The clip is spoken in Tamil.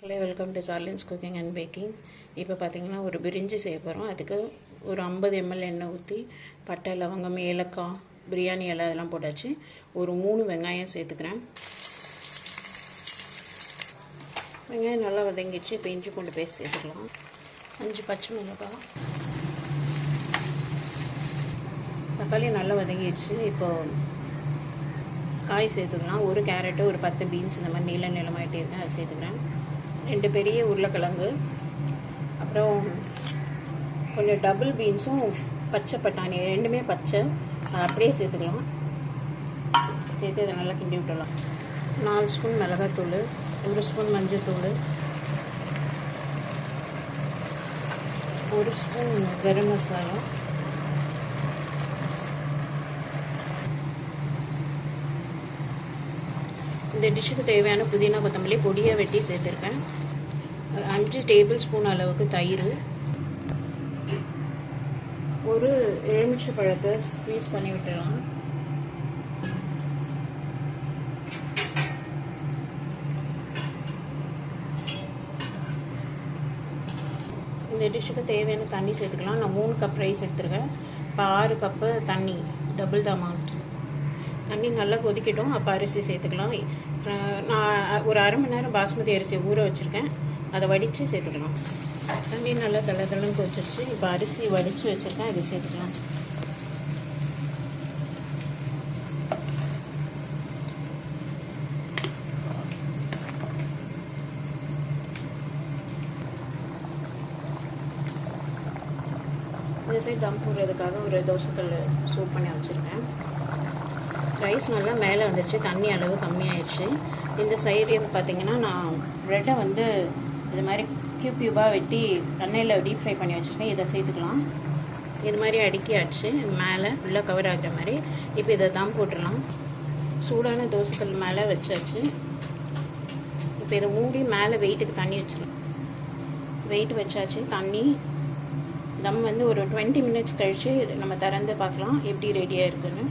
Hello, welcome to Charlene's cooking and baking. இப்போ பார்த்தீங்கன்னா ஒரு பிரிஞ்சி செய்ய போகிறோம். அதுக்கு ஒரு 50 ml எண்ணெய் ஊற்றி பட்டை, லவங்கம், ஏலக்காய், பிரியாணி இலை அதெல்லாம் போட்டாச்சு. ஒரு 3 வெங்காயம் சேர்த்துக்கிறேன். வெங்காயம் நல்லா வதங்கிடுச்சு. இப்போ இஞ்சி பூண்டு பேஸ்ட் சேர்த்துக்கலாம். 5 பச்சை மிளகாய், தக்காளி நல்லா வதங்கிடுச்சு. இப்போ காய் சேர்த்துக்கலாம். ஒரு கேரட்டு, ஒரு 10 பீன்ஸ் இந்த மாதிரி நீளமாகிட்டே இருக்கேன், அதை சேர்த்துக்கிறேன். 2 பெரிய உருளைக்கிழங்கு, அப்புறம் கொஞ்சம் டபுள் பீன்ஸும் பச்சை பட்டாணி, ரெண்டுமே பச்சை, அப்படியே சேர்த்துக்கலாம். சேர்த்து அதை நல்லா கிண்டி விட்டுடலாம். 4 ஸ்பூன் மிளகாத்தூள், 1 ஸ்பூன் மஞ்சள்தூள், 1 ஸ்பூன் கரம் மசாலா, இந்த டிஷ்ஷுக்கு தேவையான புதினா கொத்தமல்லி பொடியாக வெட்டி சேர்த்துருக்கேன். 5 டேபிள் ஸ்பூன் அளவுக்கு தயிர், ஒரு எலுமிச்சை பழத்தை ஸ்க்வீஸ் பண்ணி விட்டுடலாம். இந்த டிஷ்ஷுக்கு தேவையான தண்ணி சேர்த்துக்கலாம். நான் 3 கப் ரைஸ் எடுத்துருக்கேன். இப்போ 6 கப்பு தண்ணி, டபுள் த அமௌண்ட். தண்ணி நல்லா கொதிக்கட்டும், அப்போ அரிசி சேர்த்துக்கலாம். நான் ஒரு அரை மணி நேரம் பாஸ்மதி அரிசி ஊற வச்சுருக்கேன், அதை வடித்து சேர்த்துக்கலாம். தண்ணி நல்லா தளன்னு கொதிச்சிருச்சு. இப்போ அரிசி வடித்து வச்சுருக்கேன், அதை சேர்த்துக்கலாம். இந்த சைடு தம் போடுறதுக்காக ஒரு தோசைக்கல் சூட் பண்ணி வச்சுருக்கேன். ரைஸ் நல்லா மேலே வந்துடுச்சு, தண்ணி அளவு கம்மியாயிடுச்சு. இந்த சைடு பார்த்திங்கன்னா நான் ப்ரெட்டை வந்து இது மாதிரி க்யூபாக வெட்டி எண்ணெயில் டீப் ஃப்ரை பண்ணி வச்சுருக்கேன். இதை சேர்த்துக்கலாம். இது மாதிரி அடுக்கியாச்சு, மேலே ஃபுல்லாக கவர் ஆகிற மாதிரி. இப்போ இதை தான் போட்டுடலாம். சூடான தோசைக்கல் மேலே வச்சாச்சு. இப்போ இதை மூடி மேலே வெயிட்டுக்கு தண்ணி வச்சிடலாம். வெயிட் வச்சாச்சு. தண்ணி தம் வந்து ஒரு 20 மினிட்ஸ் கழித்து நம்ம திறந்து பார்க்கலாம் எப்படி ரெடியாக இருக்குன்னு.